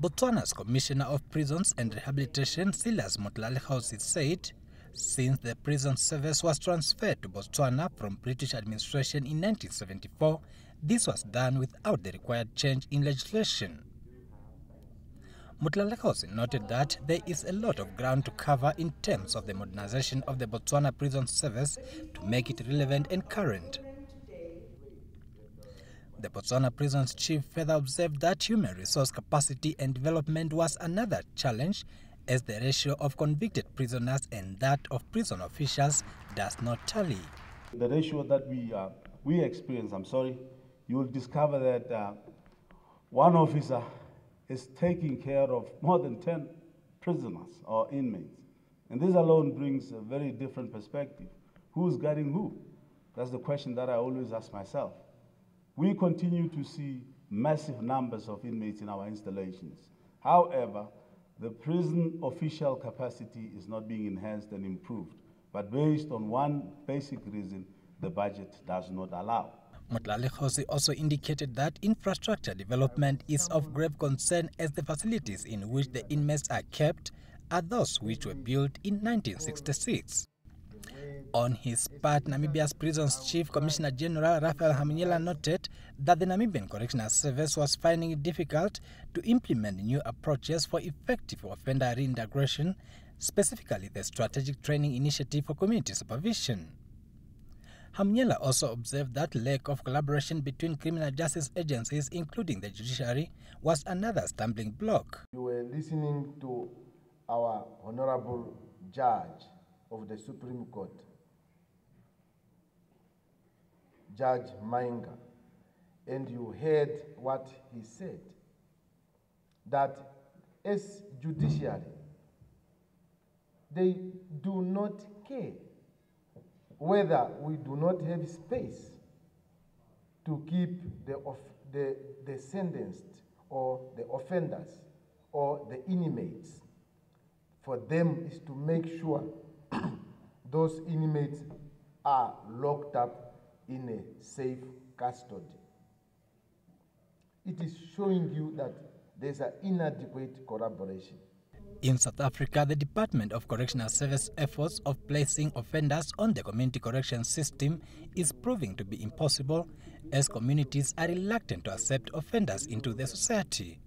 Botswana's Commissioner of Prisons and Rehabilitation, Silas Motlalehosi, said since the prison service was transferred to Botswana from British administration in 1974, this was done without the required change in legislation. Motlalehosi noted that there is a lot of ground to cover in terms of the modernization of the Botswana prison service to make it relevant and current. The Botswana Prisons Chief further observed that human resource capacity and development was another challenge, as the ratio of convicted prisoners and that of prison officials does not tally. The ratio that we experience, you will discover that one officer is taking care of more than 10 prisoners or inmates. And this alone brings a very different perspective. Who's guarding who? That's the question that I always ask myself. We continue to see massive numbers of inmates in our installations. However, the prison official capacity is not being enhanced and improved, but based on one basic reason: the budget does not allow. Motlalehosi also indicated that infrastructure development is of grave concern, as the facilities in which the inmates are kept are those which were built in 1966. On his part, Namibia's Prisons Chief Commissioner General Raphael Hamnyela noted that the Namibian Correctional Service was finding it difficult to implement new approaches for effective offender reintegration, specifically the Strategic Training Initiative for Community Supervision. Hamnyela also observed that lack of collaboration between criminal justice agencies, including the judiciary, was another stumbling block. We were listening to our Honorable Judge of the Supreme Court, Judge Mainga, and you heard what he said, that as judiciary, they do not care whether we do not have space to keep the sentenced or the offenders or the inmates. For them is to make sure those inmates are locked up in a safe custody. It is showing you that there's an inadequate collaboration. In South Africa, the Department of Correctional Service efforts of placing offenders on the community correction system is proving to be impossible, as communities are reluctant to accept offenders into their society.